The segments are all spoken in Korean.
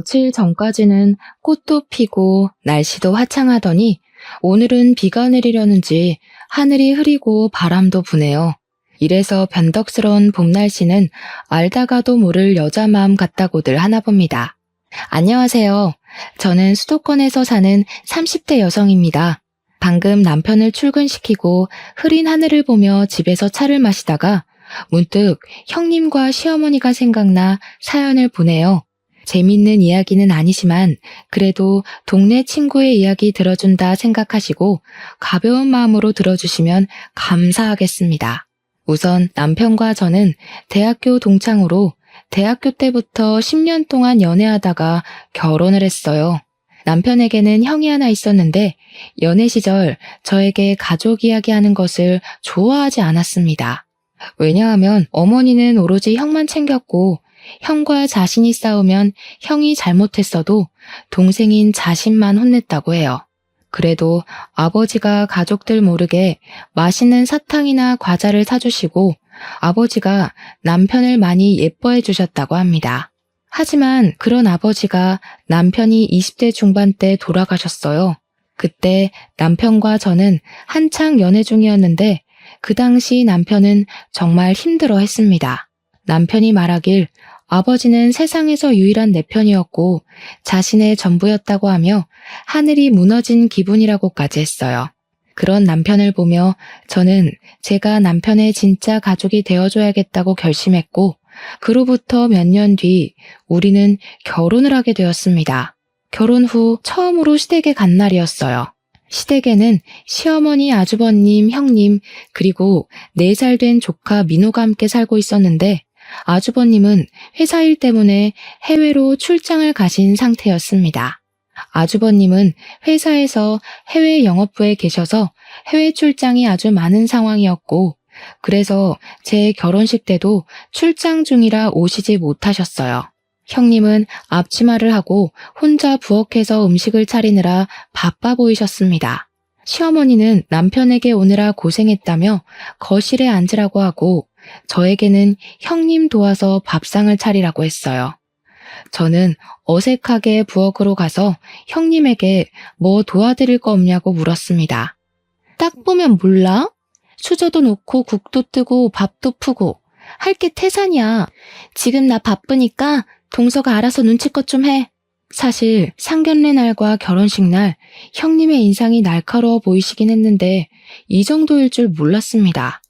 며칠 전까지는 꽃도 피고 날씨도 화창하더니 오늘은 비가 내리려는지 하늘이 흐리고 바람도 부네요. 이래서 변덕스러운 봄 날씨는 알다가도 모를 여자 마음 같다고들 하나 봅니다. 안녕하세요. 저는 수도권에서 사는 30대 여성입니다. 방금 남편을 출근시키고 흐린 하늘을 보며 집에서 차를 마시다가 문득 형님과 시어머니가 생각나 사연을 보내요. 재밌는 이야기는 아니지만 그래도 동네 친구의 이야기 들어준다 생각하시고 가벼운 마음으로 들어주시면 감사하겠습니다. 우선 남편과 저는 대학교 동창으로 대학교 때부터 10년 동안 연애하다가 결혼을 했어요. 남편에게는 형이 하나 있었는데 연애 시절 저에게 가족 이야기하는 것을 좋아하지 않았습니다. 왜냐하면 어머니는 오로지 형만 챙겼고 형과 자신이 싸우면 형이 잘못했어도 동생인 자신만 혼냈다고 해요. 그래도 아버지가 가족들 모르게 맛있는 사탕이나 과자를 사주시고 아버지가 남편을 많이 예뻐해 주셨다고 합니다. 하지만 그런 아버지가 남편이 20대 중반 때 돌아가셨어요. 그때 남편과 저는 한창 연애 중이었는데 그 당시 남편은 정말 힘들어 했습니다. 남편이 말하길 아버지는 세상에서 유일한 내 편이었고 자신의 전부였다고 하며 하늘이 무너진 기분이라고까지 했어요. 그런 남편을 보며 저는 제가 남편의 진짜 가족이 되어줘야겠다고 결심했고 그로부터 몇 년 뒤 우리는 결혼을 하게 되었습니다. 결혼 후 처음으로 시댁에 간 날이었어요. 시댁에는 시어머니, 아주버님, 형님, 그리고 4살 된 조카 민호가 함께 살고 있었는데 아주버님은 회사 일 때문에 해외로 출장을 가신 상태였습니다. 아주버님은 회사에서 해외 영업부에 계셔서 해외 출장이 아주 많은 상황이었고 그래서 제 결혼식 때도 출장 중이라 오시지 못하셨어요. 형님은 앞치마를 하고 혼자 부엌에서 음식을 차리느라 바빠 보이셨습니다. 시어머니는 남편에게 오느라 고생했다며 거실에 앉으라고 하고 저에게는 형님 도와서 밥상을 차리라고 했어요. 저는 어색하게 부엌으로 가서 형님에게 뭐 도와드릴 거 없냐고 물었습니다. 딱 보면 몰라? 수저도 놓고 국도 뜨고 밥도 푸고 할 게 태산이야. 지금 나 바쁘니까 동서가 알아서 눈치껏 좀 해. 사실 상견례 날과 결혼식 날 형님의 인상이 날카로워 보이시긴 했는데 이 정도일 줄 몰랐습니다.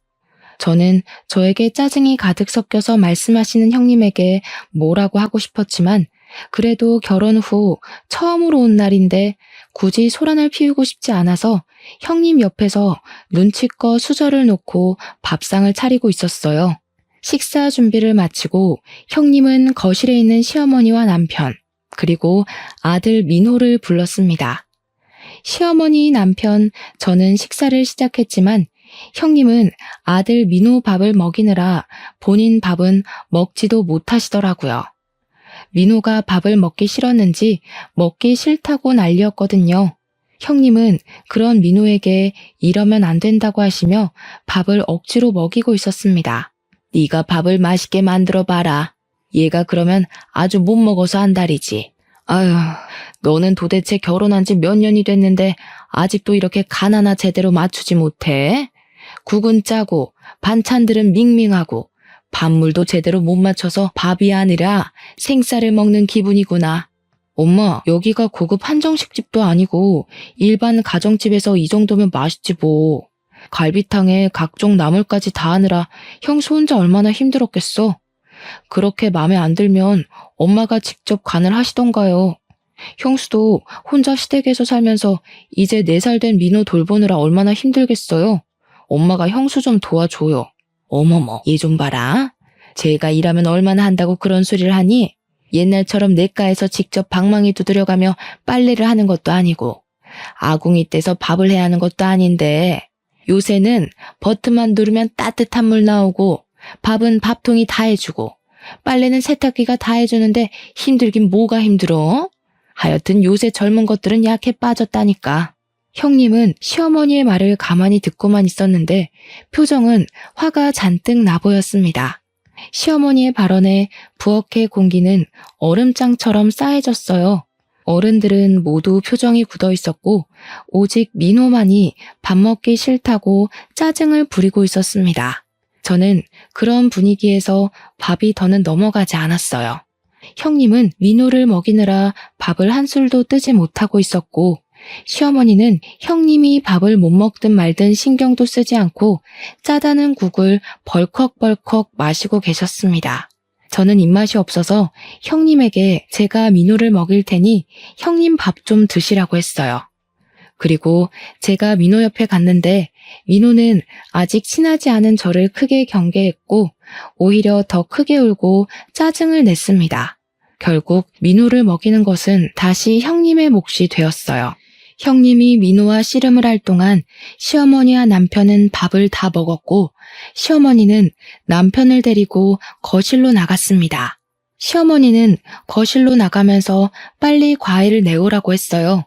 저는 저에게 짜증이 가득 섞여서 말씀하시는 형님에게 뭐라고 하고 싶었지만 그래도 결혼 후 처음으로 온 날인데 굳이 소란을 피우고 싶지 않아서 형님 옆에서 눈치껏 수저를 놓고 밥상을 차리고 있었어요. 식사 준비를 마치고 형님은 거실에 있는 시어머니와 남편, 그리고 아들 민호를 불렀습니다. 시어머니, 남편, 저는 식사를 시작했지만 형님은 아들 민호 밥을 먹이느라 본인 밥은 먹지도 못하시더라고요. 민호가 밥을 먹기 싫었는지 먹기 싫다고 난리였거든요. 형님은 그런 민호에게 이러면 안 된다고 하시며 밥을 억지로 먹이고 있었습니다. 네가 밥을 맛있게 만들어 봐라. 얘가 그러면 아주 못 먹어서 한달이지. 아휴, 너는 도대체 결혼한 지 몇 년이 됐는데 아직도 이렇게 간 하나 제대로 맞추지 못해? 국은 짜고 반찬들은 밍밍하고 밥물도 제대로 못 맞춰서 밥이 아니라 생쌀을 먹는 기분이구나. 엄마, 여기가 고급 한정식 집도 아니고 일반 가정집에서 이 정도면 맛있지 뭐. 갈비탕에 각종 나물까지 다 하느라 형수 혼자 얼마나 힘들었겠어. 그렇게 마음에 안 들면 엄마가 직접 간을 하시던가요. 형수도 혼자 시댁에서 살면서 이제 4살 된 민호 돌보느라 얼마나 힘들겠어요. 엄마가 형수 좀 도와줘요. 어머머, 얘 좀 봐라. 제가 일하면 얼마나 한다고 그런 소리를 하니? 옛날처럼 냇가에서 직접 방망이 두드려가며 빨래를 하는 것도 아니고 아궁이 떼서 밥을 해야 하는 것도 아닌데 요새는 버튼만 누르면 따뜻한 물 나오고 밥은 밥통이 다 해주고 빨래는 세탁기가 다 해주는데 힘들긴 뭐가 힘들어? 하여튼 요새 젊은 것들은 약해 빠졌다니까. 형님은 시어머니의 말을 가만히 듣고만 있었는데 표정은 화가 잔뜩 나 보였습니다. 시어머니의 발언에 부엌의 공기는 얼음장처럼 싸해졌어요. 어른들은 모두 표정이 굳어 있었고 오직 민호만이 밥 먹기 싫다고 짜증을 부리고 있었습니다. 저는 그런 분위기에서 밥이 더는 넘어가지 않았어요. 형님은 민호를 먹이느라 밥을 한 술도 뜨지 못하고 있었고 시어머니는 형님이 밥을 못 먹든 말든 신경도 쓰지 않고 짜다는 국을 벌컥벌컥 마시고 계셨습니다. 저는 입맛이 없어서 형님에게 제가 민호를 먹일 테니 형님 밥 좀 드시라고 했어요. 그리고 제가 민호 옆에 갔는데 민호는 아직 친하지 않은 저를 크게 경계했고 오히려 더 크게 울고 짜증을 냈습니다. 결국 민호를 먹이는 것은 다시 형님의 몫이 되었어요. 형님이 민호와 씨름을 할 동안 시어머니와 남편은 밥을 다 먹었고 시어머니는 남편을 데리고 거실로 나갔습니다. 시어머니는 거실로 나가면서 빨리 과일을 내오라고 했어요.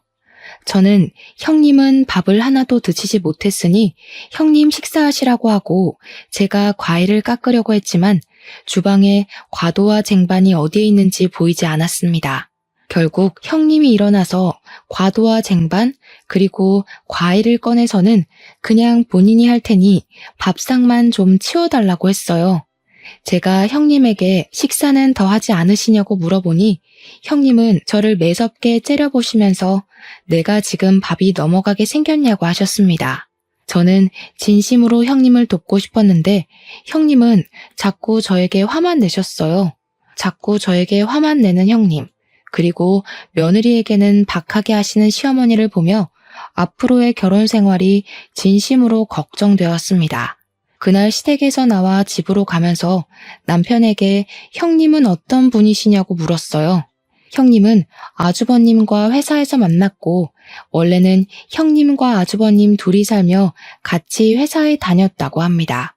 저는 형님은 밥을 하나도 드시지 못했으니 형님 식사하시라고 하고 제가 과일을 깎으려고 했지만 주방에 과도와 쟁반이 어디에 있는지 보이지 않았습니다. 결국 형님이 일어나서 과도와 쟁반 그리고 과일을 꺼내서는 그냥 본인이 할 테니 밥상만 좀 치워달라고 했어요. 제가 형님에게 식사는 더 하지 않으시냐고 물어보니 형님은 저를 매섭게 째려보시면서 내가 지금 밥이 넘어가게 생겼냐고 하셨습니다. 저는 진심으로 형님을 돕고 싶었는데 형님은 자꾸 저에게 화만 내셨어요. 자꾸 저에게 화만 내는 형님, 그리고 며느리에게는 박하게 하시는 시어머니를 보며 앞으로의 결혼 생활이 진심으로 걱정되었습니다. 그날 시댁에서 나와 집으로 가면서 남편에게 형님은 어떤 분이시냐고 물었어요. 형님은 아주버님과 회사에서 만났고 원래는 형님과 아주버님 둘이 살며 같이 회사에 다녔다고 합니다.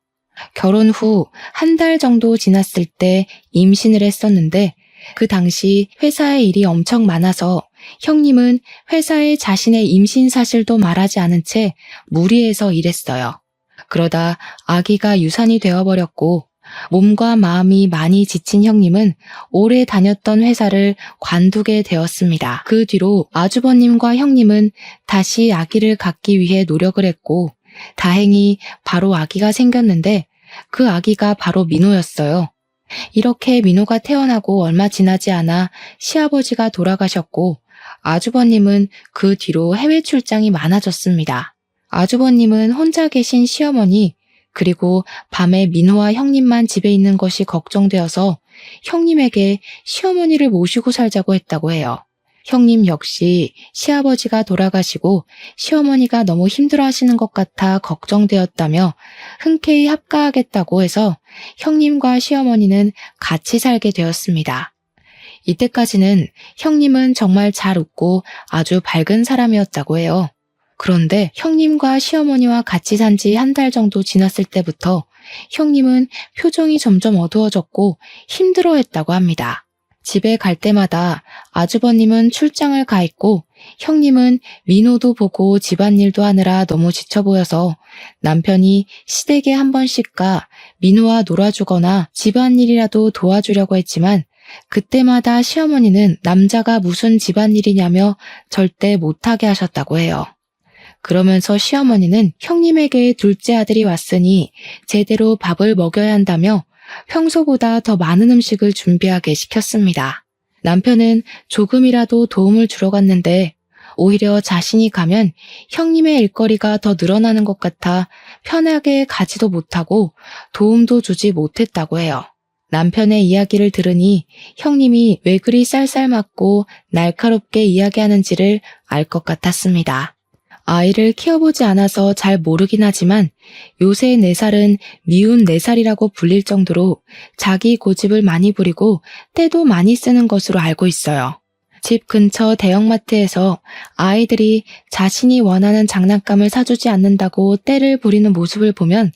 결혼 후 한 달 정도 지났을 때 임신을 했었는데 그 당시 회사에 일이 엄청 많아서 형님은 회사에 자신의 임신 사실도 말하지 않은 채 무리해서 일했어요. 그러다 아기가 유산이 되어버렸고 몸과 마음이 많이 지친 형님은 오래 다녔던 회사를 관두게 되었습니다. 그 뒤로 아주버님과 형님은 다시 아기를 갖기 위해 노력을 했고 다행히 바로 아기가 생겼는데 그 아기가 바로 민호였어요. 이렇게 민호가 태어나고 얼마 지나지 않아 시아버지가 돌아가셨고 아주버님은 그 뒤로 해외 출장이 많아졌습니다. 아주버님은 혼자 계신 시어머니 그리고 밤에 민호와 형님만 집에 있는 것이 걱정되어서 형님에게 시어머니를 모시고 살자고 했다고 해요. 형님 역시 시아버지가 돌아가시고 시어머니가 너무 힘들어하시는 것 같아 걱정되었다며 흔쾌히 합가하겠다고 해서 형님과 시어머니는 같이 살게 되었습니다. 이때까지는 형님은 정말 잘 웃고 아주 밝은 사람이었다고 해요. 그런데 형님과 시어머니와 같이 산 지 한 달 정도 지났을 때부터 형님은 표정이 점점 어두워졌고 힘들어했다고 합니다. 집에 갈 때마다 아주버님은 출장을 가 있고 형님은 민호도 보고 집안일도 하느라 너무 지쳐 보여서 남편이 시댁에 한 번씩 가 민호와 놀아주거나 집안일이라도 도와주려고 했지만 그때마다 시어머니는 남자가 무슨 집안일이냐며 절대 못하게 하셨다고 해요. 그러면서 시어머니는 형님에게 둘째 아들이 왔으니 제대로 밥을 먹여야 한다며 평소보다 더 많은 음식을 준비하게 시켰습니다. 남편은 조금이라도 도움을 주러 갔는데 오히려 자신이 가면 형님의 일거리가 더 늘어나는 것 같아 편하게 가지도 못하고 도움도 주지 못했다고 해요. 남편의 이야기를 들으니 형님이 왜 그리 쌀쌀맞고 날카롭게 이야기하는지를 알 것 같았습니다. 아이를 키워보지 않아서 잘 모르긴 하지만 요새 4살은 미운 4살이라고 불릴 정도로 자기 고집을 많이 부리고 때도 많이 쓰는 것으로 알고 있어요. 집 근처 대형마트에서 아이들이 자신이 원하는 장난감을 사주지 않는다고 때를 부리는 모습을 보면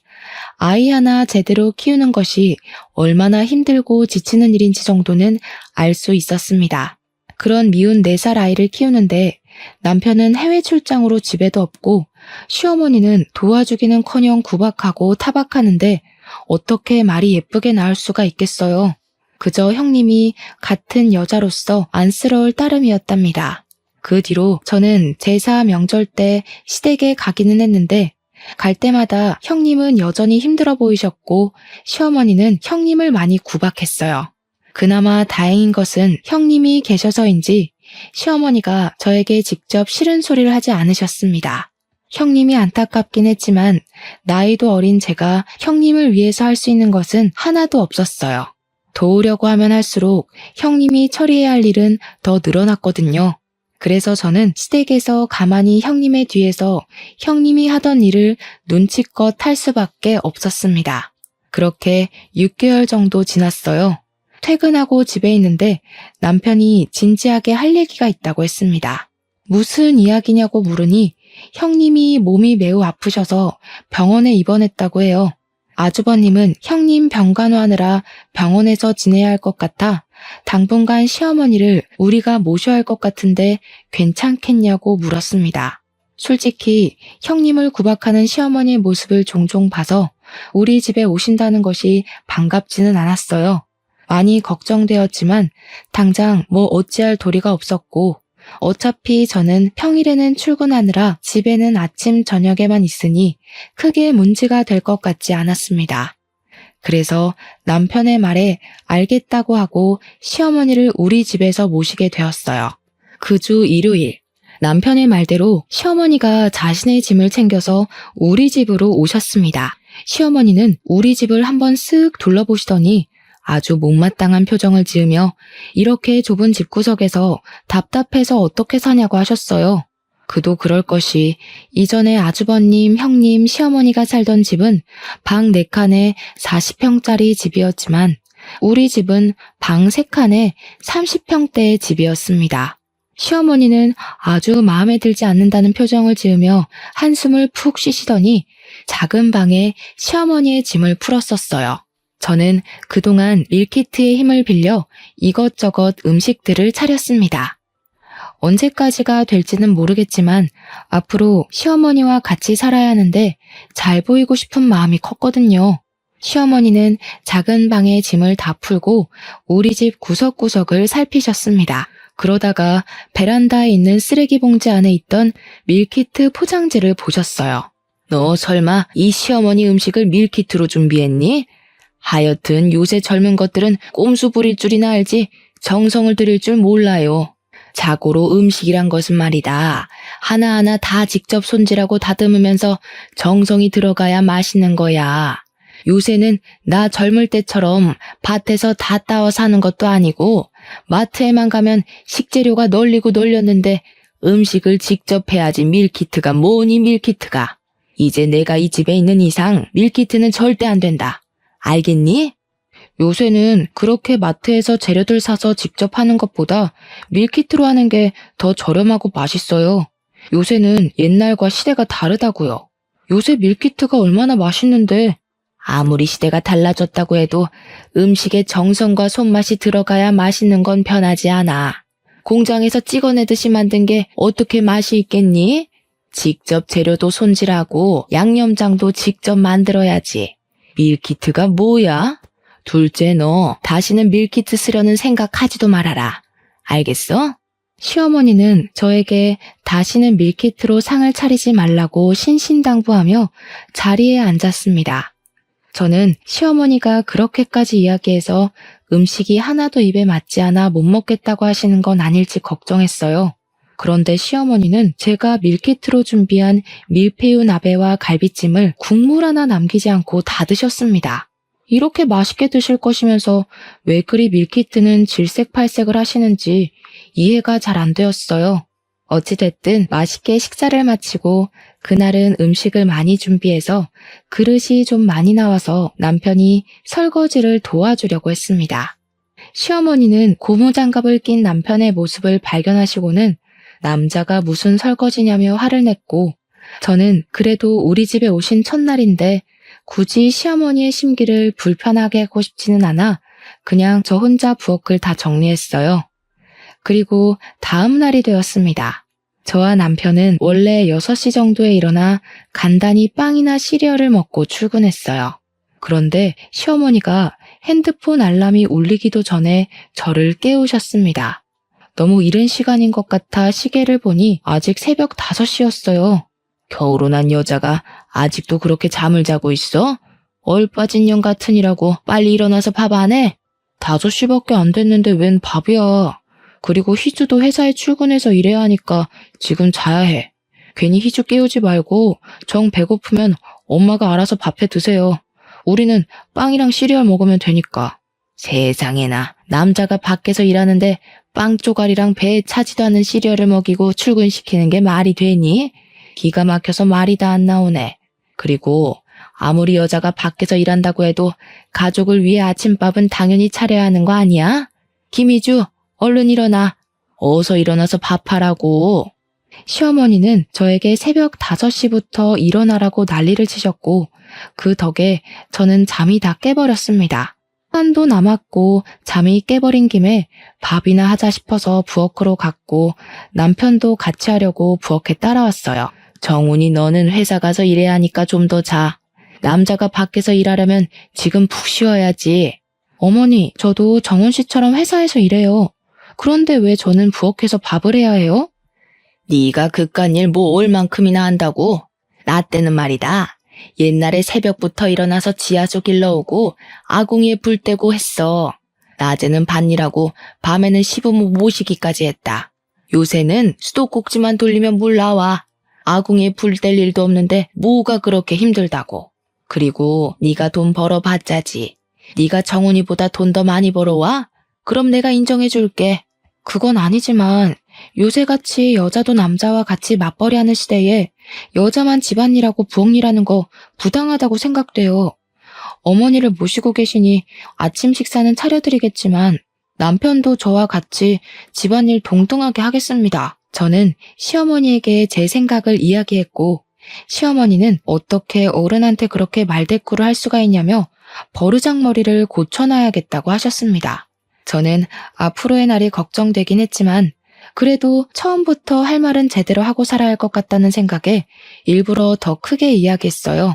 아이 하나 제대로 키우는 것이 얼마나 힘들고 지치는 일인지 정도는 알 수 있었습니다. 그런 미운 4살 아이를 키우는데 남편은 해외 출장으로 집에도 없고 시어머니는 도와주기는커녕 구박하고 타박하는데 어떻게 말이 예쁘게 나올 수가 있겠어요. 그저 형님이 같은 여자로서 안쓰러울 따름이었답니다. 그 뒤로 저는 제사 명절 때 시댁에 가기는 했는데 갈 때마다 형님은 여전히 힘들어 보이셨고 시어머니는 형님을 많이 구박했어요. 그나마 다행인 것은 형님이 계셔서인지 시어머니가 저에게 직접 싫은 소리를 하지 않으셨습니다. 형님이 안타깝긴 했지만 나이도 어린 제가 형님을 위해서 할 수 있는 것은 하나도 없었어요. 도우려고 하면 할수록 형님이 처리해야 할 일은 더 늘어났거든요. 그래서 저는 시댁에서 가만히 형님의 뒤에서 형님이 하던 일을 눈치껏 할 수밖에 없었습니다. 그렇게 6개월 정도 지났어요. 퇴근하고 집에 있는데 남편이 진지하게 할 얘기가 있다고 했습니다. 무슨 이야기냐고 물으니 형님이 몸이 매우 아프셔서 병원에 입원했다고 해요. 아주버님은 형님 병간호하느라 병원에서 지내야 할 것 같아 당분간 시어머니를 우리가 모셔야 할 것 같은데 괜찮겠냐고 물었습니다. 솔직히 형님을 구박하는 시어머니의 모습을 종종 봐서 우리 집에 오신다는 것이 반갑지는 않았어요. 많이 걱정되었지만 당장 뭐 어찌할 도리가 없었고 어차피 저는 평일에는 출근하느라 집에는 아침 저녁에만 있으니 크게 문제가 될 것 같지 않았습니다. 그래서 남편의 말에 알겠다고 하고 시어머니를 우리 집에서 모시게 되었어요. 그 주 일요일, 남편의 말대로 시어머니가 자신의 짐을 챙겨서 우리 집으로 오셨습니다. 시어머니는 우리 집을 한번 쓱 둘러보시더니 아주 못마땅한 표정을 지으며 이렇게 좁은 집구석에서 답답해서 어떻게 사냐고 하셨어요. 그도 그럴 것이 이전에 아주버님, 형님, 시어머니가 살던 집은 방 4칸에 40평짜리 집이었지만 우리 집은 방 3칸에 30평대의 집이었습니다. 시어머니는 아주 마음에 들지 않는다는 표정을 지으며 한숨을 푹 쉬시더니 작은 방에 시어머니의 짐을 풀었었어요. 저는 그동안 밀키트의 힘을 빌려 이것저것 음식들을 차렸습니다. 언제까지가 될지는 모르겠지만 앞으로 시어머니와 같이 살아야 하는데 잘 보이고 싶은 마음이 컸거든요. 시어머니는 작은 방에 짐을 다 풀고 우리 집 구석구석을 살피셨습니다. 그러다가 베란다에 있는 쓰레기 봉지 안에 있던 밀키트 포장지를 보셨어요. 너 설마 이 시어머니 음식을 밀키트로 준비했니? 하여튼 요새 젊은 것들은 꼼수 부릴 줄이나 알지 정성을 들일 줄 몰라요. 자고로 음식이란 것은 말이다. 하나하나 다 직접 손질하고 다듬으면서 정성이 들어가야 맛있는 거야. 요새는 나 젊을 때처럼 밭에서 다 따와 사는 것도 아니고 마트에만 가면 식재료가 널리고 널렸는데 음식을 직접 해야지 밀키트가 뭐니 밀키트가. 이제 내가 이 집에 있는 이상 밀키트는 절대 안 된다. 알겠니? 요새는 그렇게 마트에서 재료들 사서 직접 하는 것보다 밀키트로 하는 게 더 저렴하고 맛있어요. 요새는 옛날과 시대가 다르다고요. 요새 밀키트가 얼마나 맛있는데 아무리 시대가 달라졌다고 해도 음식에 정성과 손맛이 들어가야 맛있는 건 변하지 않아. 공장에서 찍어내듯이 만든 게 어떻게 맛이 있겠니? 직접 재료도 손질하고 양념장도 직접 만들어야지. 밀키트가 뭐야? 둘째 너 다시는 밀키트 쓰려는 생각하지도 말아라. 알겠어? 시어머니는 저에게 다시는 밀키트로 상을 차리지 말라고 신신당부하며 자리에 앉았습니다. 저는 시어머니가 그렇게까지 이야기해서 음식이 하나도 입에 맞지 않아 못 먹겠다고 하시는 건 아닐지 걱정했어요. 그런데 시어머니는 제가 밀키트로 준비한 밀푀유 나베와 갈비찜을 국물 하나 남기지 않고 다 드셨습니다. 이렇게 맛있게 드실 것이면서 왜 그리 밀키트는 질색팔색을 하시는지 이해가 잘 안 되었어요. 어찌됐든 맛있게 식사를 마치고 그날은 음식을 많이 준비해서 그릇이 좀 많이 나와서 남편이 설거지를 도와주려고 했습니다. 시어머니는 고무장갑을 낀 남편의 모습을 발견하시고는 남자가 무슨 설거지냐며 화를 냈고 저는 그래도 우리 집에 오신 첫날인데 굳이 시어머니의 심기를 불편하게 하고 싶지는 않아 그냥 저 혼자 부엌을 다 정리했어요. 그리고 다음 날이 되었습니다. 저와 남편은 원래 6시 정도에 일어나 간단히 빵이나 시리얼을 먹고 출근했어요. 그런데 시어머니가 핸드폰 알람이 울리기도 전에 저를 깨우셨습니다. 너무 이른 시간인 것 같아 시계를 보니 아직 새벽 5시였어요. 겨울로 난 여자가 아직도 그렇게 잠을 자고 있어? 얼빠진 년 같으니라고 빨리 일어나서 밥 안 해? 5시밖에 안 됐는데 웬 밥이야. 그리고 희주도 회사에 출근해서 일해야 하니까 지금 자야 해. 괜히 희주 깨우지 말고 정 배고프면 엄마가 알아서 밥 해 드세요. 우리는 빵이랑 시리얼 먹으면 되니까. 세상에나, 남자가 밖에서 일하는데 빵 쪼가리랑 배에 차지도 않는 시리얼을 먹이고 출근시키는 게 말이 되니? 기가 막혀서 말이 다 안 나오네. 그리고 아무리 여자가 밖에서 일한다고 해도 가족을 위해 아침밥은 당연히 차려야 하는 거 아니야? 김희주, 얼른 일어나. 어서 일어나서 밥하라고. 시어머니는 저에게 새벽 5시부터 일어나라고 난리를 치셨고 그 덕에 저는 잠이 다 깨버렸습니다. 한도 남았고 잠이 깨버린 김에 밥이나 하자 싶어서 부엌으로 갔고 남편도 같이 하려고 부엌에 따라왔어요. 정훈이 너는 회사 가서 일해야 하니까 좀 더 자. 남자가 밖에서 일하려면 지금 푹 쉬어야지. 어머니, 저도 정훈 씨처럼 회사에서 일해요. 그런데 왜 저는 부엌에서 밥을 해야 해요? 네가 그깟 일 뭐 얼만큼이나 한다고? 나 때는 말이다. 옛날에 새벽부터 일어나서 지하수 길러오고 아궁이에 불 떼고 했어. 낮에는 밭일하고 밤에는 시부모 모시기까지 했다. 요새는 수도꼭지만 돌리면 물 나와. 아궁이에 불 뗄 일도 없는데 뭐가 그렇게 힘들다고. 그리고 네가 돈 벌어봤자지. 네가 정훈이보다 돈 더 많이 벌어와? 그럼 내가 인정해줄게. 그건 아니지만 요새같이 여자도 남자와 같이 맞벌이하는 시대에 여자만 집안일하고 부엌일하는 거 부당하다고 생각돼요. 어머니를 모시고 계시니 아침 식사는 차려드리겠지만 남편도 저와 같이 집안일 동등하게 하겠습니다. 저는 시어머니에게 제 생각을 이야기했고 시어머니는 어떻게 어른한테 그렇게 말대꾸를 할 수가 있냐며 버르장머리를 고쳐놔야겠다고 하셨습니다. 저는 앞으로의 날이 걱정되긴 했지만 그래도 처음부터 할 말은 제대로 하고 살아야 할 것 같다는 생각에 일부러 더 크게 이야기했어요.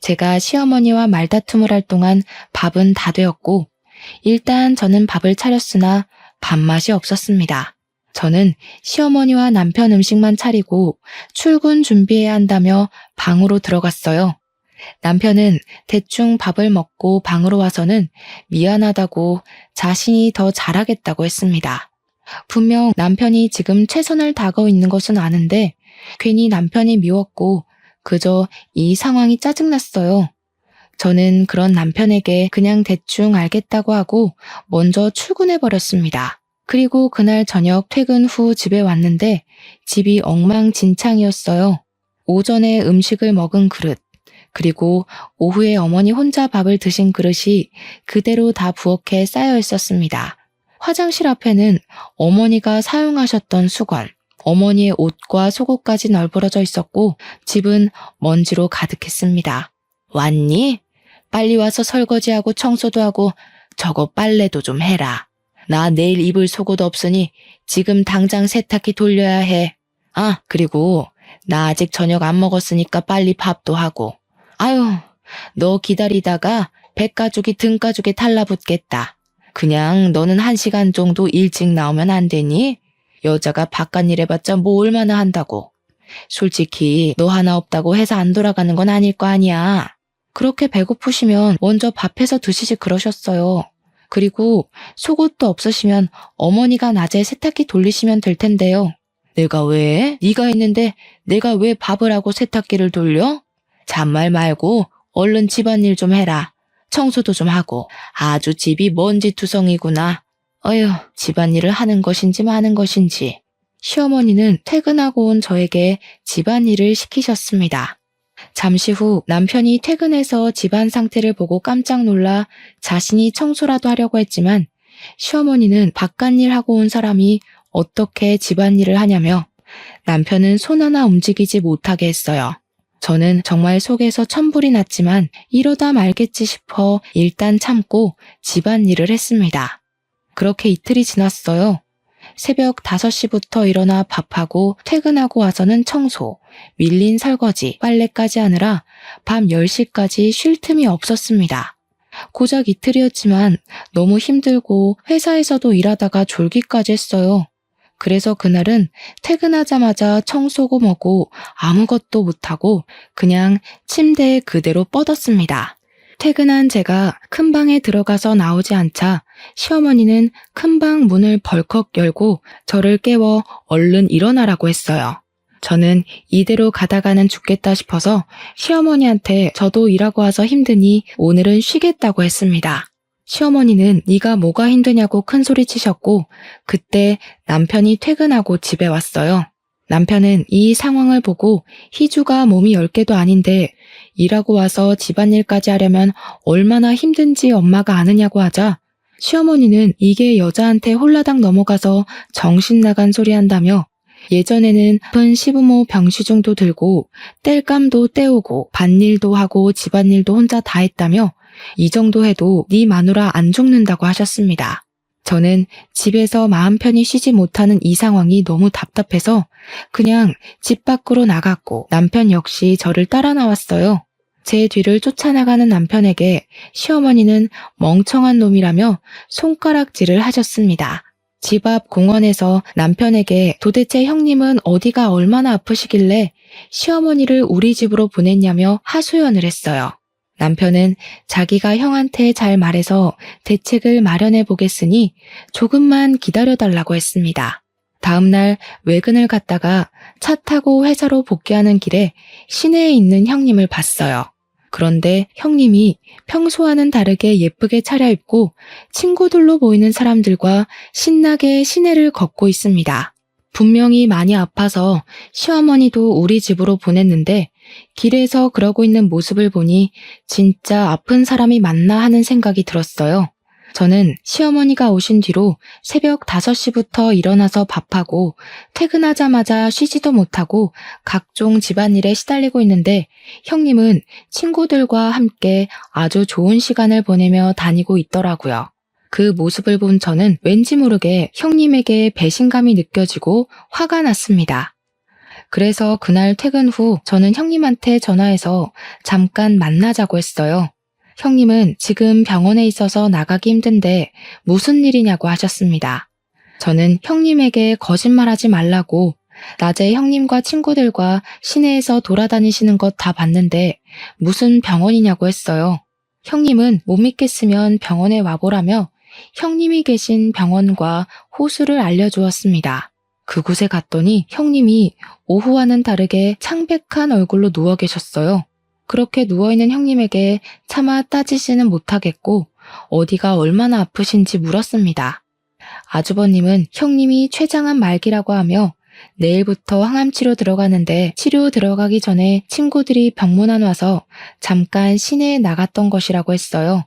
제가 시어머니와 말다툼을 할 동안 밥은 다 되었고 일단 저는 밥을 차렸으나 밥맛이 없었습니다. 저는 시어머니와 남편 음식만 차리고 출근 준비해야 한다며 방으로 들어갔어요. 남편은 대충 밥을 먹고 방으로 와서는 미안하다고 자신이 더 잘하겠다고 했습니다. 분명 남편이 지금 최선을 다하고 있는 것은 아는데 괜히 남편이 미웠고 그저 이 상황이 짜증났어요. 저는 그런 남편에게 그냥 대충 알겠다고 하고 먼저 출근해버렸습니다. 그리고 그날 저녁 퇴근 후 집에 왔는데 집이 엉망진창이었어요. 오전에 음식을 먹은 그릇, 그리고 오후에 어머니 혼자 밥을 드신 그릇이 그대로 다 부엌에 쌓여 있었습니다. 화장실 앞에는 어머니가 사용하셨던 수건, 어머니의 옷과 속옷까지 널브러져 있었고 집은 먼지로 가득했습니다. 왔니? 빨리 와서 설거지하고 청소도 하고 저거 빨래도 좀 해라. 나 내일 입을 속옷 없으니 지금 당장 세탁기 돌려야 해. 아, 그리고 나 아직 저녁 안 먹었으니까 빨리 밥도 하고. 아유, 너 기다리다가 백가죽이 등가죽에 달라붙겠다. 그냥 너는 1시간 정도 일찍 나오면 안 되니? 여자가 바깥일 해봤자 뭐 얼마나 한다고. 솔직히 너 하나 없다고 회사 안 돌아가는 건 아닐 거 아니야. 그렇게 배고프시면 먼저 밥해서 드시지 그러셨어요. 그리고 속옷도 없으시면 어머니가 낮에 세탁기 돌리시면 될 텐데요. 내가 왜? 네가 있는데 내가 왜 밥을 하고 세탁기를 돌려? 잔말 말고 얼른 집안일 좀 해라. 청소도 좀 하고. 아주 집이 먼지투성이구나. 어휴, 집안일을 하는 것인지 마는 것인지. 시어머니는 퇴근하고 온 저에게 집안일을 시키셨습니다. 잠시 후 남편이 퇴근해서 집안 상태를 보고 깜짝 놀라 자신이 청소라도 하려고 했지만 시어머니는 바깥일 하고 온 사람이 어떻게 집안일을 하냐며 남편은 손 하나 움직이지 못하게 했어요. 저는 정말 속에서 천불이 났지만 이러다 말겠지 싶어 일단 참고 집안일을 했습니다. 그렇게 이틀이 지났어요. 새벽 5시부터 일어나 밥하고 퇴근하고 와서는 청소, 밀린 설거지, 빨래까지 하느라 밤 10시까지 쉴 틈이 없었습니다. 고작 이틀이었지만 너무 힘들고 회사에서도 일하다가 졸기까지 했어요. 그래서 그날은 퇴근하자마자 청소고 뭐고 아무것도 못하고 그냥 침대에 그대로 뻗었습니다. 퇴근한 제가 큰 방에 들어가서 나오지 않자 시어머니는 큰 방 문을 벌컥 열고 저를 깨워 얼른 일어나라고 했어요. 저는 이대로 가다가는 죽겠다 싶어서 시어머니한테 저도 일하고 와서 힘드니 오늘은 쉬겠다고 했습니다. 시어머니는 네가 뭐가 힘드냐고 큰 소리 치셨고 그때 남편이 퇴근하고 집에 왔어요. 남편은 이 상황을 보고 희주가 몸이 10개도 아닌데 일하고 와서 집안일까지 하려면 얼마나 힘든지 엄마가 아느냐고 하자 시어머니는 이게 여자한테 홀라당 넘어가서 정신 나간 소리 한다며 예전에는 아픈 시부모 병시중도 들고 뗄감도 떼우고 밭일도 하고 집안일도 혼자 다 했다며 이 정도 해도 네 마누라 안 죽는다고 하셨습니다. 저는 집에서 마음 편히 쉬지 못하는 이 상황이 너무 답답해서 그냥 집 밖으로 나갔고 남편 역시 저를 따라 나왔어요. 제 뒤를 쫓아나가는 남편에게 시어머니는 멍청한 놈이라며 손가락질을 하셨습니다. 집 앞 공원에서 남편에게 도대체 형님은 어디가 얼마나 아프시길래 시어머니를 우리 집으로 보냈냐며 하소연을 했어요. 남편은 자기가 형한테 잘 말해서 대책을 마련해 보겠으니 조금만 기다려달라고 했습니다. 다음날 외근을 갔다가 차 타고 회사로 복귀하는 길에 시내에 있는 형님을 봤어요. 그런데 형님이 평소와는 다르게 예쁘게 차려입고 친구들로 보이는 사람들과 신나게 시내를 걷고 있습니다. 분명히 많이 아파서 시어머니도 우리 집으로 보냈는데 길에서 그러고 있는 모습을 보니 진짜 아픈 사람이 맞나 하는 생각이 들었어요. 저는 시어머니가 오신 뒤로 새벽 5시부터 일어나서 밥하고 퇴근하자마자 쉬지도 못하고 각종 집안일에 시달리고 있는데 형님은 친구들과 함께 아주 좋은 시간을 보내며 다니고 있더라고요. 그 모습을 본 저는 왠지 모르게 형님에게 배신감이 느껴지고 화가 났습니다. 그래서 그날 퇴근 후 저는 형님한테 전화해서 잠깐 만나자고 했어요. 형님은 지금 병원에 있어서 나가기 힘든데 무슨 일이냐고 하셨습니다. 저는 형님에게 거짓말하지 말라고 낮에 형님과 친구들과 시내에서 돌아다니시는 것 다 봤는데 무슨 병원이냐고 했어요. 형님은 못 믿겠으면 병원에 와보라며 형님이 계신 병원과 호수를 알려주었습니다. 그곳에 갔더니 형님이 오후와는 다르게 창백한 얼굴로 누워 계셨어요. 그렇게 누워있는 형님에게 차마 따지지는 못하겠고 어디가 얼마나 아프신지 물었습니다. 아주버님은 형님이 췌장암 말기라고 하며 내일부터 항암치료 들어가는데 치료 들어가기 전에 친구들이 병문안 와서 잠깐 시내에 나갔던 것이라고 했어요.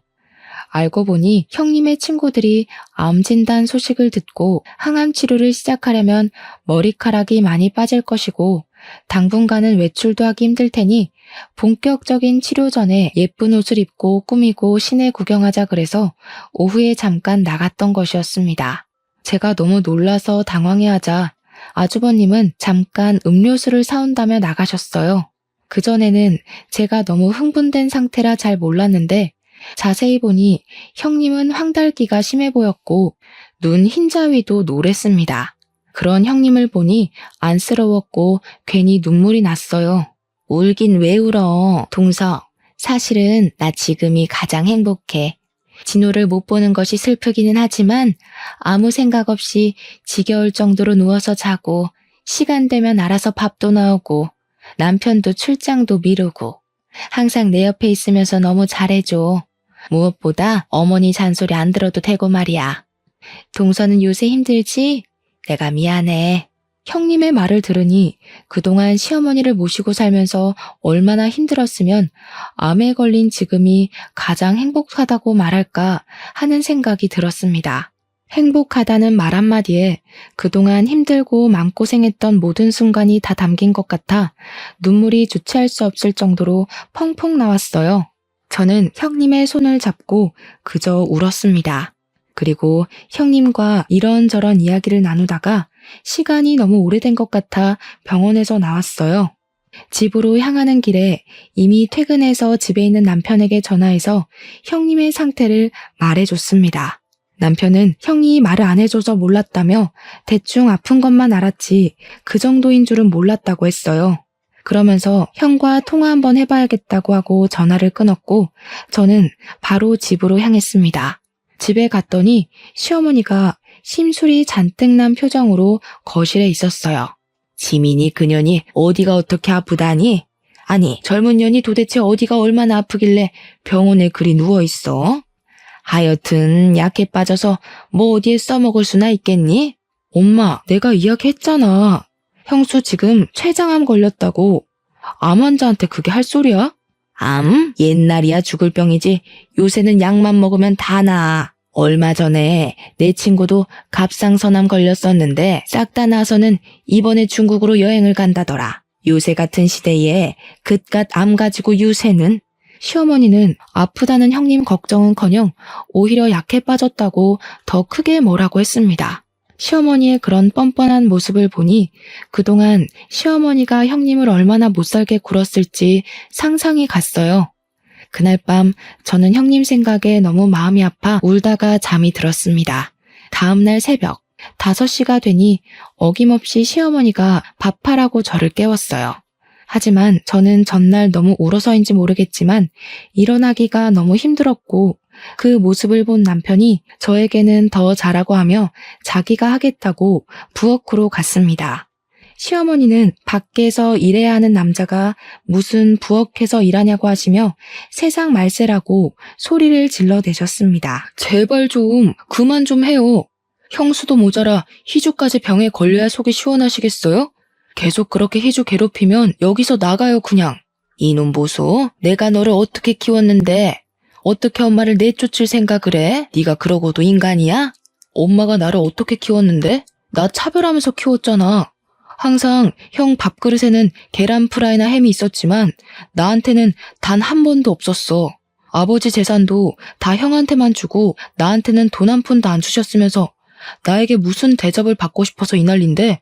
알고 보니 형님의 친구들이 암 진단 소식을 듣고 항암 치료를 시작하려면 머리카락이 많이 빠질 것이고 당분간은 외출도 하기 힘들 테니 본격적인 치료 전에 예쁜 옷을 입고 꾸미고 시내 구경하자 그래서 오후에 잠깐 나갔던 것이었습니다. 제가 너무 놀라서 당황해하자 아주버님은 잠깐 음료수를 사온다며 나가셨어요. 그전에는 제가 너무 흥분된 상태라 잘 몰랐는데 자세히 보니 형님은 황달기가 심해 보였고 눈 흰자위도 노랬습니다. 그런 형님을 보니 안쓰러웠고 괜히 눈물이 났어요. 울긴 왜 울어, 동서. 사실은 나 지금이 가장 행복해. 진호를 못 보는 것이 슬프기는 하지만 아무 생각 없이 지겨울 정도로 누워서 자고 시간 되면 알아서 밥도 나오고 남편도 출장도 미루고 항상 내 옆에 있으면서 너무 잘해줘. 무엇보다 어머니 잔소리 안 들어도 되고 말이야. 동서는 요새 힘들지? 내가 미안해. 형님의 말을 들으니 그동안 시어머니를 모시고 살면서 얼마나 힘들었으면 암에 걸린 지금이 가장 행복하다고 말할까 하는 생각이 들었습니다. 행복하다는 말 한마디에 그동안 힘들고 마음고생했던 모든 순간이 다 담긴 것 같아 눈물이 주체할 수 없을 정도로 펑펑 나왔어요. 저는 형님의 손을 잡고 그저 울었습니다. 그리고 형님과 이런저런 이야기를 나누다가 시간이 너무 오래된 것 같아 병원에서 나왔어요. 집으로 향하는 길에 이미 퇴근해서 집에 있는 남편에게 전화해서 형님의 상태를 말해줬습니다. 남편은 형이 말을 안 해줘서 몰랐다며 대충 아픈 것만 알았지 그 정도인 줄은 몰랐다고 했어요. 그러면서 형과 통화 한번 해봐야겠다고 하고 전화를 끊었고 저는 바로 집으로 향했습니다. 집에 갔더니 시어머니가 심술이 잔뜩 난 표정으로 거실에 있었어요. 지민이 그년이 어디가 어떻게 아프다니? 아니 젊은 년이 도대체 어디가 얼마나 아프길래 병원에 그리 누워있어? 하여튼 약해 빠져서 뭐 어디에 써먹을 수나 있겠니? 엄마 내가 이야기했잖아. 형수 지금 췌장암 걸렸다고. 암 환자한테 그게 할 소리야? 암? 옛날이야 죽을 병이지 요새는 약만 먹으면 다 나아. 얼마 전에 내 친구도 갑상선암 걸렸었는데 싹 다 나서는 이번에 중국으로 여행을 간다더라. 요새 같은 시대에 그깟 암 가지고 유세는. 시어머니는 아프다는 형님 걱정은커녕 오히려 약해 빠졌다고 더 크게 뭐라고 했습니다. 시어머니의 그런 뻔뻔한 모습을 보니 그동안 시어머니가 형님을 얼마나 못살게 굴었을지 상상이 갔어요. 그날 밤 저는 형님 생각에 너무 마음이 아파 울다가 잠이 들었습니다. 다음날 새벽 5시가 되니 어김없이 시어머니가 밥하라고 저를 깨웠어요. 하지만 저는 전날 너무 울어서인지 모르겠지만 일어나기가 너무 힘들었고 그 모습을 본 남편이 저에게는 더 잘하고 하며 자기가 하겠다고 부엌으로 갔습니다. 시어머니는 밖에서 일해야 하는 남자가 무슨 부엌에서 일하냐고 하시며 세상 말세라고 소리를 질러대셨습니다. 제발 좀 그만 좀 해요. 형수도 모자라 희주까지 병에 걸려야 속이 시원하시겠어요? 계속 그렇게 희주 괴롭히면 여기서 나가요 그냥. 이놈 보소. 내가 너를 어떻게 키웠는데 어떻게 엄마를 내쫓을 생각을 해? 네가 그러고도 인간이야? 엄마가 나를 어떻게 키웠는데? 나 차별하면서 키웠잖아. 항상 형 밥그릇에는 계란 프라이나 햄이 있었지만 나한테는 단 한 번도 없었어. 아버지 재산도 다 형한테만 주고 나한테는 돈 한 푼도 안 주셨으면서 나에게 무슨 대접을 받고 싶어서 이 난린데?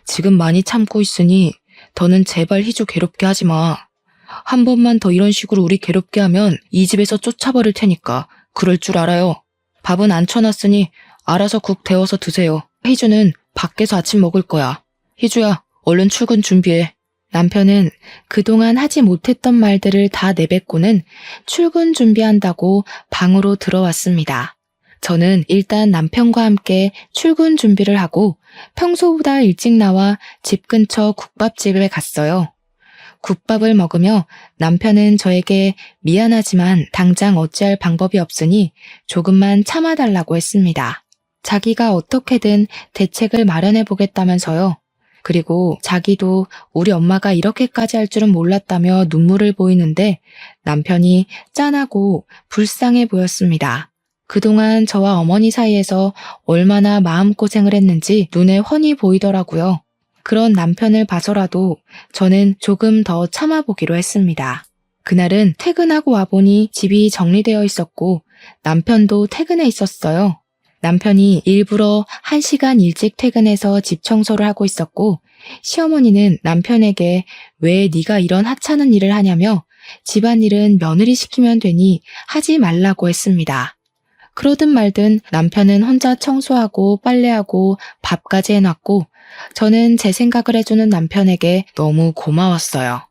지금 많이 참고 있으니 더는 제발 희주 괴롭게 하지 마. 한 번만 더 이런 식으로 우리 괴롭게 하면 이 집에서 쫓아버릴 테니까 그럴 줄 알아요. 밥은 안 쳐놨으니 알아서 국 데워서 드세요. 희주는 밖에서 아침 먹을 거야. 희주야, 얼른 출근 준비해. 남편은 그동안 하지 못했던 말들을 다 내뱉고는 출근 준비한다고 방으로 들어왔습니다. 저는 일단 남편과 함께 출근 준비를 하고 평소보다 일찍 나와 집 근처 국밥집에 갔어요. 국밥을 먹으며 남편은 저에게 미안하지만 당장 어찌할 방법이 없으니 조금만 참아달라고 했습니다. 자기가 어떻게든 대책을 마련해 보겠다면서요. 그리고 자기도 우리 엄마가 이렇게까지 할 줄은 몰랐다며 눈물을 보이는데 남편이 짠하고 불쌍해 보였습니다. 그동안 저와 어머니 사이에서 얼마나 마음고생을 했는지 눈에 훤히 보이더라고요. 그런 남편을 봐서라도 저는 조금 더 참아보기로 했습니다. 그날은 퇴근하고 와보니 집이 정리되어 있었고 남편도 퇴근해 있었어요. 남편이 일부러 1시간 일찍 퇴근해서 집 청소를 하고 있었고 시어머니는 남편에게 왜 네가 이런 하찮은 일을 하냐며 집안일은 며느리 시키면 되니 하지 말라고 했습니다. 그러든 말든 남편은 혼자 청소하고 빨래하고 밥까지 해놨고 저는 제 생각을 해주는 남편에게 너무 고마웠어요.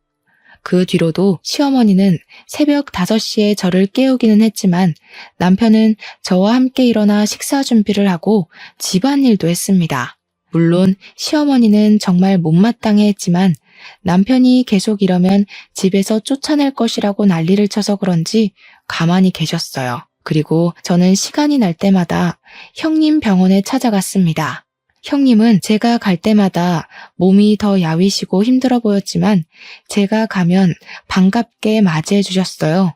그 뒤로도 시어머니는 새벽 5시에 저를 깨우기는 했지만 남편은 저와 함께 일어나 식사 준비를 하고 집안일도 했습니다. 물론 시어머니는 정말 못마땅해 했지만 남편이 계속 이러면 집에서 쫓아낼 것이라고 난리를 쳐서 그런지 가만히 계셨어요. 그리고 저는 시간이 날 때마다 형님 병원에 찾아갔습니다. 형님은 제가 갈 때마다 몸이 더 야위시고 힘들어 보였지만 제가 가면 반갑게 맞이해 주셨어요.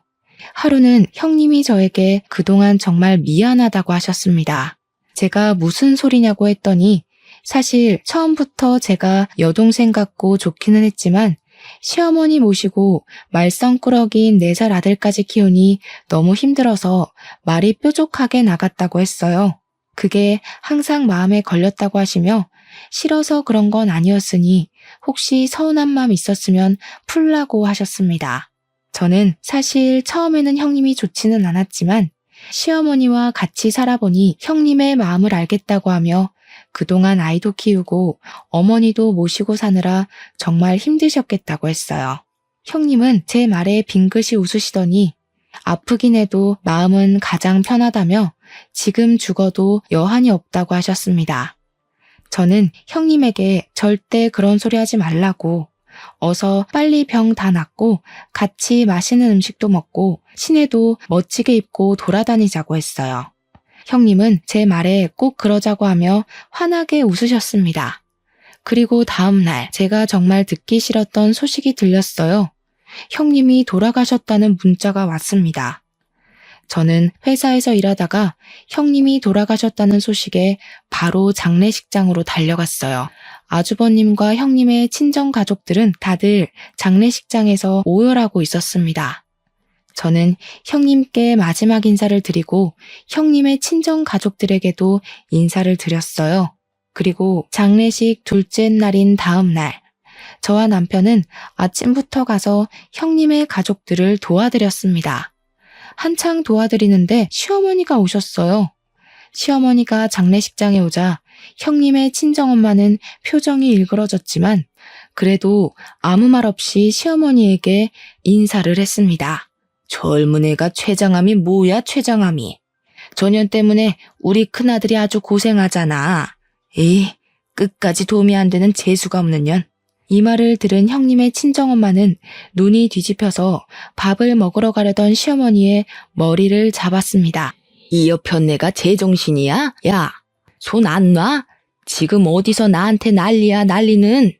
하루는 형님이 저에게 그동안 정말 미안하다고 하셨습니다. 제가 무슨 소리냐고 했더니 사실 처음부터 제가 여동생 같고 좋기는 했지만 시어머니 모시고 말썽꾸러기인 4살 아들까지 키우니 너무 힘들어서 말이 뾰족하게 나갔다고 했어요. 그게 항상 마음에 걸렸다고 하시며 싫어서 그런 건 아니었으니 혹시 서운한 마음 있었으면 풀라고 하셨습니다. 저는 사실 처음에는 형님이 좋지는 않았지만 시어머니와 같이 살아보니 형님의 마음을 알겠다고 하며 그동안 아이도 키우고 어머니도 모시고 사느라 정말 힘드셨겠다고 했어요. 형님은 제 말에 빙긋이 웃으시더니 아프긴 해도 마음은 가장 편하다며 지금 죽어도 여한이 없다고 하셨습니다. 저는 형님에게 절대 그런 소리 하지 말라고 어서 빨리 병 다 낫고 같이 맛있는 음식도 먹고 시내도 멋지게 입고 돌아다니자고 했어요. 형님은 제 말에 꼭 그러자고 하며 환하게 웃으셨습니다. 그리고 다음 날 제가 정말 듣기 싫었던 소식이 들렸어요. 형님이 돌아가셨다는 문자가 왔습니다. 저는 회사에서 일하다가 형님이 돌아가셨다는 소식에 바로 장례식장으로 달려갔어요. 아주버님과 형님의 친정 가족들은 다들 장례식장에서 오열하고 있었습니다. 저는 형님께 마지막 인사를 드리고 형님의 친정 가족들에게도 인사를 드렸어요. 그리고 장례식 둘째 날인 다음 날, 저와 남편은 아침부터 가서 형님의 가족들을 도와드렸습니다. 한창 도와드리는데 시어머니가 오셨어요. 시어머니가 장례식장에 오자 형님의 친정엄마는 표정이 일그러졌지만 그래도 아무 말 없이 시어머니에게 인사를 했습니다. 젊은 애가 췌장암이 뭐야 췌장암이. 전염 때문에 우리 큰아들이 아주 고생하잖아. 에이, 끝까지 도움이 안 되는 재수가 없는 년. 이 말을 들은 형님의 친정엄마는 눈이 뒤집혀서 밥을 먹으러 가려던 시어머니의 머리를 잡았습니다. 이 여편네가 제정신이야? 야, 손 안 놔? 지금 어디서 나한테 난리야 난리는?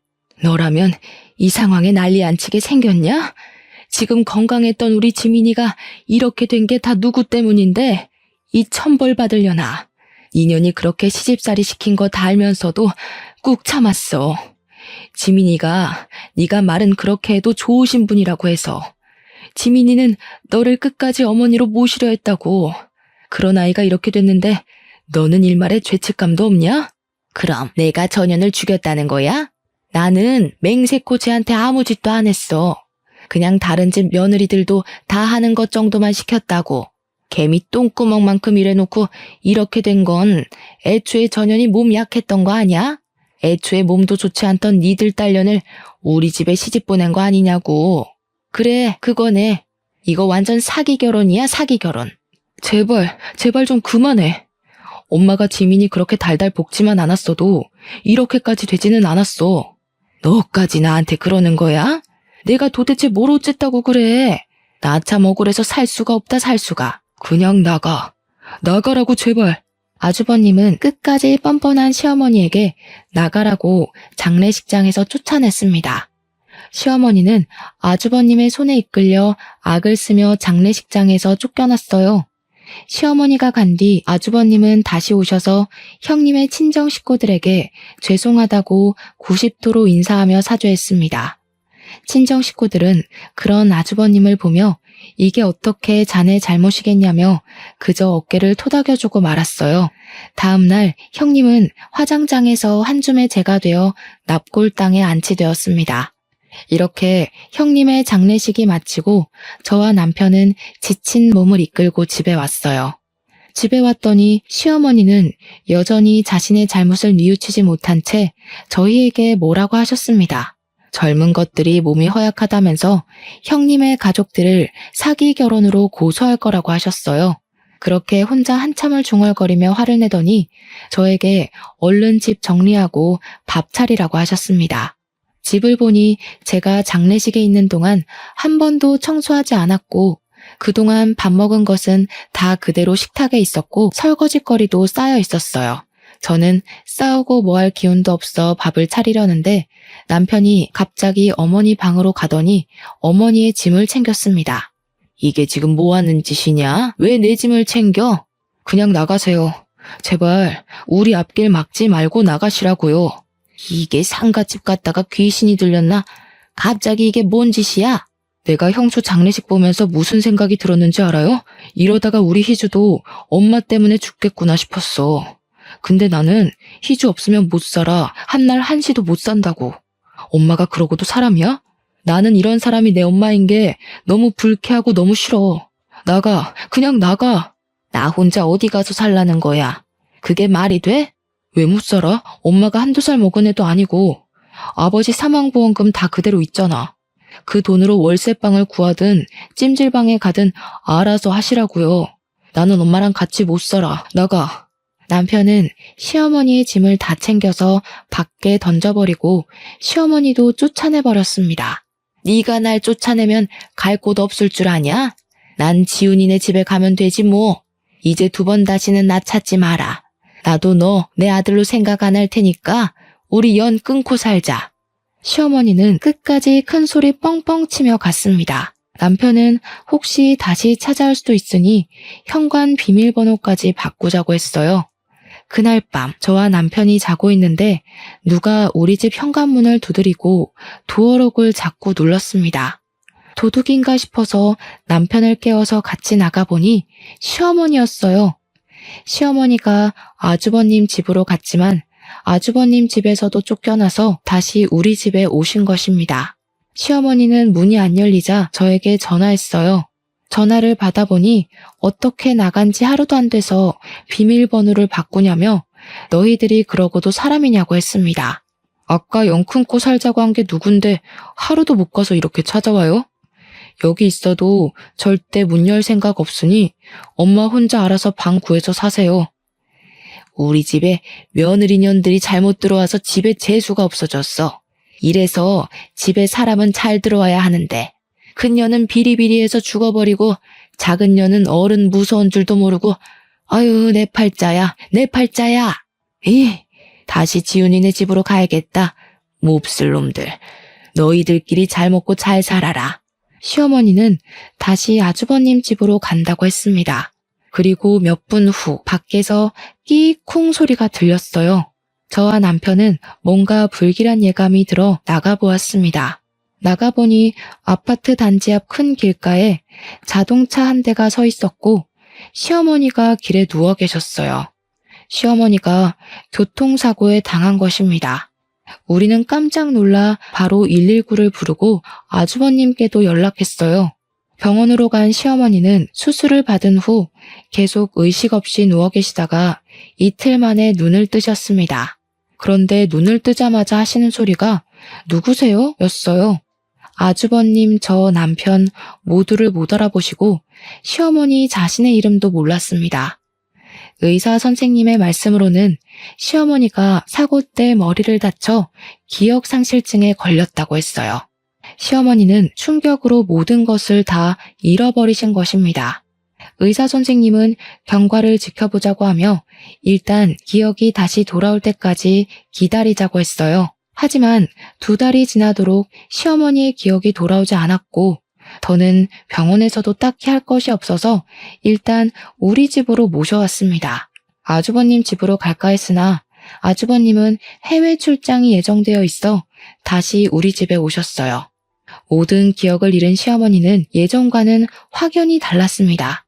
너라면 이 상황에 난리 안 치게 생겼냐? 지금 건강했던 우리 지민이가 이렇게 된 게 다 누구 때문인데 이 천벌 받으려나. 인연이 그렇게 시집살이 시킨 거 다 알면서도 꾹 참았어. 지민이가 네가 말은 그렇게 해도 좋으신 분이라고 해서. 지민이는 너를 끝까지 어머니로 모시려 했다고. 그런 아이가 이렇게 됐는데 너는 일말의 죄책감도 없냐? 그럼 내가 전현을 죽였다는 거야? 나는 맹세코 쟤한테 아무 짓도 안 했어. 그냥 다른 집 며느리들도 다 하는 것 정도만 시켰다고. 개미 똥구멍만큼 일해놓고 이렇게 된 건 애초에 전현이 몸 약했던 거 아니야? 애초에 몸도 좋지 않던 니들 딸년을 우리 집에 시집 보낸 거 아니냐고. 그래, 그거네. 이거 완전 사기 결혼이야, 사기 결혼. 제발 좀 그만해. 엄마가 지민이 그렇게 달달 볶지만 않았어도 이렇게까지 되지는 않았어. 너까지 나한테 그러는 거야? 내가 도대체 뭘 어쨌다고 그래. 나 참 억울해서 살 수가 없다 살 수가. 그냥 나가. 나가라고 제발. 아주버님은 끝까지 뻔뻔한 시어머니에게 나가라고 장례식장에서 쫓아냈습니다. 시어머니는 아주버님의 손에 이끌려 악을 쓰며 장례식장에서 쫓겨났어요. 시어머니가 간 뒤 아주버님은 다시 오셔서 형님의 친정 식구들에게 죄송하다고 90도로 인사하며 사죄했습니다. 친정 식구들은 그런 아주버님을 보며 이게 어떻게 자네 잘못이겠냐며 그저 어깨를 토닥여주고 말았어요. 다음 날 형님은 화장장에서 한 줌의 재가 되어 납골당에 안치되었습니다. 이렇게 형님의 장례식이 마치고 저와 남편은 지친 몸을 이끌고 집에 왔어요. 집에 왔더니 시어머니는 여전히 자신의 잘못을 뉘우치지 못한 채 저희에게 뭐라고 하셨습니다. 젊은 것들이 몸이 허약하다면서 형님의 가족들을 사기 결혼으로 고소할 거라고 하셨어요. 그렇게 혼자 한참을 중얼거리며 화를 내더니 저에게 얼른 집 정리하고 밥 차리라고 하셨습니다. 집을 보니 제가 장례식에 있는 동안 한 번도 청소하지 않았고 그동안 밥 먹은 것은 다 그대로 식탁에 있었고 설거지거리도 쌓여 있었어요. 저는 싸우고 뭐 할 기운도 없어 밥을 차리려는데 남편이 갑자기 어머니 방으로 가더니 어머니의 짐을 챙겼습니다. 이게 지금 뭐 하는 짓이냐? 왜 내 짐을 챙겨? 그냥 나가세요. 제발 우리 앞길 막지 말고 나가시라고요. 이게 상가집 갔다가 귀신이 들렸나? 갑자기 이게 뭔 짓이야? 내가 형수 장례식 보면서 무슨 생각이 들었는지 알아요? 이러다가 우리 희주도 엄마 때문에 죽겠구나 싶었어. 근데 나는 희주 없으면 못 살아. 한날 한시도 못 산다고. 엄마가 그러고도 사람이야? 나는 이런 사람이 내 엄마인 게 너무 불쾌하고 너무 싫어. 나가, 그냥 나가. 나 혼자 어디 가서 살라는 거야. 그게 말이 돼? 왜 못 살아? 엄마가 한두 살 먹은 애도 아니고. 아버지 사망보험금 다 그대로 있잖아. 그 돈으로 월세방을 구하든 찜질방에 가든 알아서 하시라고요. 나는 엄마랑 같이 못 살아. 나가. 남편은 시어머니의 짐을 다 챙겨서 밖에 던져버리고 시어머니도 쫓아내버렸습니다. 네가 날 쫓아내면 갈 곳 없을 줄 아냐? 난 지훈이네 집에 가면 되지 뭐. 이제 2번 다시는 나 찾지 마라. 나도 너 내 아들로 생각 안 할 테니까 우리 연 끊고 살자. 시어머니는 끝까지 큰 소리 뻥뻥 치며 갔습니다. 남편은 혹시 다시 찾아올 수도 있으니 현관 비밀번호까지 바꾸자고 했어요. 그날 밤 저와 남편이 자고 있는데 누가 우리 집 현관문을 두드리고 도어록을 자꾸 눌렀습니다. 도둑인가 싶어서 남편을 깨워서 같이 나가보니 시어머니였어요. 시어머니가 아주버님 집으로 갔지만 아주버님 집에서도 쫓겨나서 다시 우리 집에 오신 것입니다. 시어머니는 문이 안 열리자 저에게 전화했어요. 전화를 받아보니 어떻게 나간 지 하루도 안 돼서 비밀번호를 바꾸냐며 너희들이 그러고도 사람이냐고 했습니다. 아까 영 끊고 살자고 한 게 누군데 하루도 못 가서 이렇게 찾아와요? 여기 있어도 절대 문 열 생각 없으니 엄마 혼자 알아서 방 구해서 사세요. 우리 집에 며느리년들이 잘못 들어와서 집에 재수가 없어졌어. 이래서 집에 사람은 잘 들어와야 하는데 큰 년은 비리비리해서 죽어버리고 작은 년은 어른 무서운 줄도 모르고 아유 내 팔자야 내 팔자야. 다시 지훈이네 집으로 가야겠다. 몹쓸 놈들. 너희들끼리 잘 먹고 잘 살아라. 시어머니는 다시 아주버님 집으로 간다고 했습니다. 그리고 몇 분 후 밖에서 끼쿵 소리가 들렸어요. 저와 남편은 뭔가 불길한 예감이 들어 나가보았습니다. 나가보니 아파트 단지 앞 큰 길가에 자동차 한 대가 서 있었고 시어머니가 길에 누워 계셨어요. 시어머니가 교통사고에 당한 것입니다. 우리는 깜짝 놀라 바로 119를 부르고 아주버님께도 연락했어요. 병원으로 간 시어머니는 수술을 받은 후 계속 의식 없이 누워 계시다가 이틀 만에 눈을 뜨셨습니다. 그런데 눈을 뜨자마자 하시는 소리가 누구세요? 였어요. 아주버님, 저 남편 모두를 못 알아보시고 시어머니 자신의 이름도 몰랐습니다. 의사 선생님의 말씀으로는 시어머니가 사고 때 머리를 다쳐 기억상실증에 걸렸다고 했어요. 시어머니는 충격으로 모든 것을 다 잃어버리신 것입니다. 의사 선생님은 경과를 지켜보자고 하며 일단 기억이 다시 돌아올 때까지 기다리자고 했어요. 하지만 2달이 지나도록 시어머니의 기억이 돌아오지 않았고 더는 병원에서도 딱히 할 것이 없어서 일단 우리 집으로 모셔왔습니다. 아주버님 집으로 갈까 했으나 아주버님은 해외 출장이 예정되어 있어 다시 우리 집에 오셨어요. 모든 기억을 잃은 시어머니는 예전과는 확연히 달랐습니다.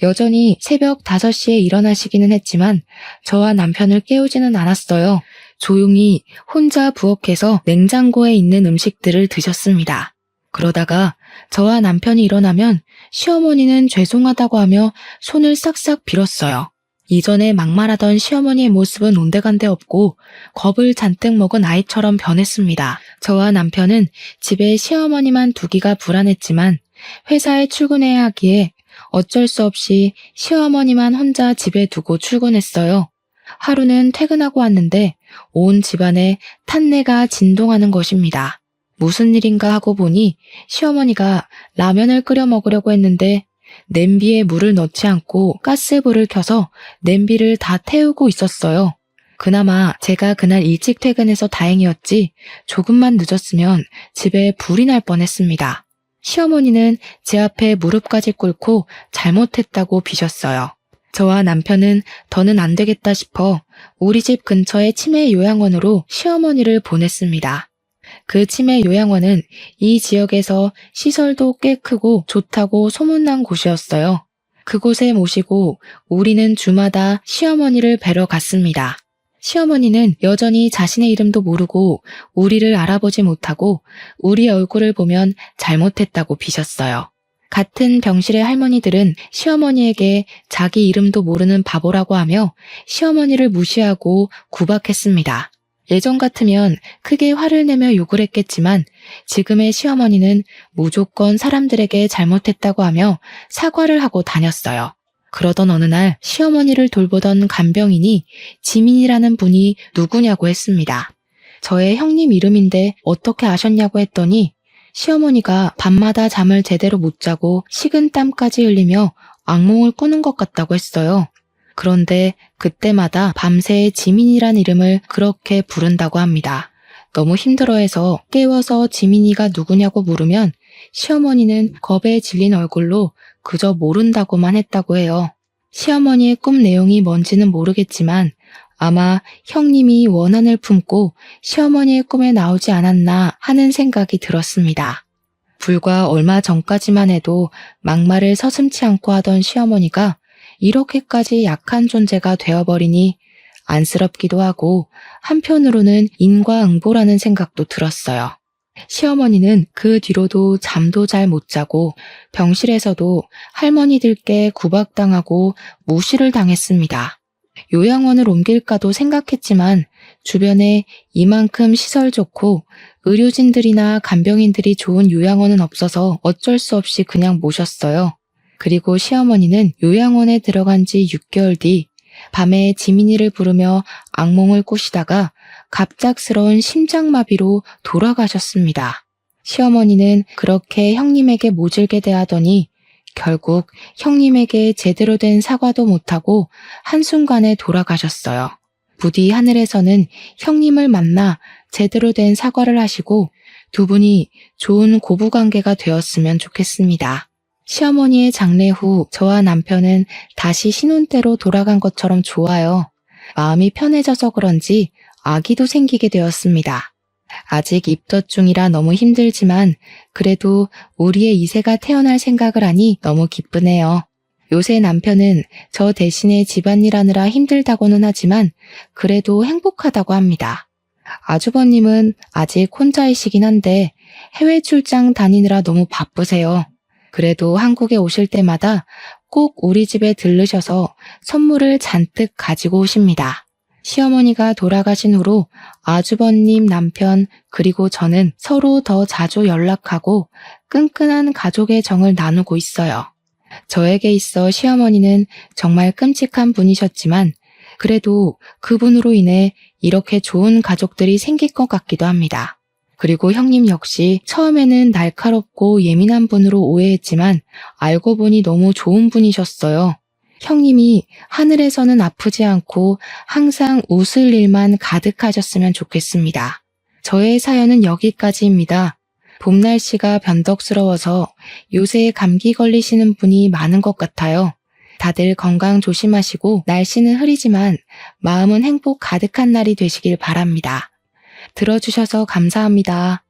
여전히 새벽 5시에 일어나시기는 했지만 저와 남편을 깨우지는 않았어요. 조용히 혼자 부엌에서 냉장고에 있는 음식들을 드셨습니다. 그러다가 저와 남편이 일어나면 시어머니는 죄송하다고 하며 손을 싹싹 빌었어요. 이전에 막말하던 시어머니의 모습은 온데간데 없고 겁을 잔뜩 먹은 아이처럼 변했습니다. 저와 남편은 집에 시어머니만 두기가 불안했지만 회사에 출근해야 하기에 어쩔 수 없이 시어머니만 혼자 집에 두고 출근했어요. 하루는 퇴근하고 왔는데 온 집안에 탄내가 진동하는 것입니다. 무슨 일인가 하고 보니 시어머니가 라면을 끓여 먹으려고 했는데 냄비에 물을 넣지 않고 가스불을 켜서 냄비를 다 태우고 있었어요. 그나마 제가 그날 일찍 퇴근해서 다행이었지 조금만 늦었으면 집에 불이 날 뻔했습니다. 시어머니는 제 앞에 무릎까지 꿇고 잘못했다고 비셨어요. 저와 남편은 더는 안 되겠다 싶어 우리 집 근처의 치매 요양원으로 시어머니를 보냈습니다. 그 치매 요양원은 이 지역에서 시설도 꽤 크고 좋다고 소문난 곳이었어요. 그곳에 모시고 우리는 주마다 시어머니를 뵈러 갔습니다. 시어머니는 여전히 자신의 이름도 모르고 우리를 알아보지 못하고 우리 얼굴을 보면 잘못했다고 비셨어요. 같은 병실의 할머니들은 시어머니에게 자기 이름도 모르는 바보라고 하며 시어머니를 무시하고 구박했습니다. 예전 같으면 크게 화를 내며 욕을 했겠지만 지금의 시어머니는 무조건 사람들에게 잘못했다고 하며 사과를 하고 다녔어요. 그러던 어느 날 시어머니를 돌보던 간병인이 지민이라는 분이 누구냐고 했습니다. 저의 형님 이름인데 어떻게 아셨냐고 했더니 시어머니가 밤마다 잠을 제대로 못 자고 식은땀까지 흘리며 악몽을 꾸는 것 같다고 했어요. 그런데 그때마다 밤새 지민이란 이름을 그렇게 부른다고 합니다. 너무 힘들어해서 깨워서 지민이가 누구냐고 물으면 시어머니는 겁에 질린 얼굴로 그저 모른다고만 했다고 해요. 시어머니의 꿈 내용이 뭔지는 모르겠지만 아마 형님이 원한을 품고 시어머니의 꿈에 나오지 않았나 하는 생각이 들었습니다. 불과 얼마 전까지만 해도 막말을 서슴지 않고 하던 시어머니가 이렇게까지 약한 존재가 되어버리니 안쓰럽기도 하고 한편으로는 인과응보라는 생각도 들었어요. 시어머니는 그 뒤로도 잠도 잘 못 자고 병실에서도 할머니들께 구박당하고 무시를 당했습니다. 요양원을 옮길까도 생각했지만 주변에 이만큼 시설 좋고 의료진들이나 간병인들이 좋은 요양원은 없어서 어쩔 수 없이 그냥 모셨어요. 그리고 시어머니는 요양원에 들어간 지 6개월 뒤 밤에 지민이를 부르며 악몽을 꾸시다가 갑작스러운 심장마비로 돌아가셨습니다. 시어머니는 그렇게 형님에게 모질게 대하더니 결국 형님에게 제대로 된 사과도 못하고 한순간에 돌아가셨어요. 부디 하늘에서는 형님을 만나 제대로 된 사과를 하시고 두 분이 좋은 고부관계가 되었으면 좋겠습니다. 시어머니의 장례 후 저와 남편은 다시 신혼때로 돌아간 것처럼 좋아요. 마음이 편해져서 그런지 아기도 생기게 되었습니다. 아직 입덧 중이라 너무 힘들지만 그래도 우리의 이세가 태어날 생각을 하니 너무 기쁘네요. 요새 남편은 저 대신에 집안일 하느라 힘들다고는 하지만 그래도 행복하다고 합니다. 아주버님은 아직 혼자이시긴 한데 해외 출장 다니느라 너무 바쁘세요. 그래도 한국에 오실 때마다 꼭 우리 집에 들르셔서 선물을 잔뜩 가지고 오십니다. 시어머니가 돌아가신 후로 아주버님 남편 그리고 저는 서로 더 자주 연락하고 끈끈한 가족의 정을 나누고 있어요. 저에게 있어 시어머니는 정말 끔찍한 분이셨지만 그래도 그분으로 인해 이렇게 좋은 가족들이 생길 것 같기도 합니다. 그리고 형님 역시 처음에는 날카롭고 예민한 분으로 오해했지만 알고 보니 너무 좋은 분이셨어요. 형님이 하늘에서는 아프지 않고 항상 웃을 일만 가득하셨으면 좋겠습니다. 저의 사연은 여기까지입니다. 봄 날씨가 변덕스러워서 요새 감기 걸리시는 분이 많은 것 같아요. 다들 건강 조심하시고 날씨는 흐리지만 마음은 행복 가득한 날이 되시길 바랍니다. 들어주셔서 감사합니다.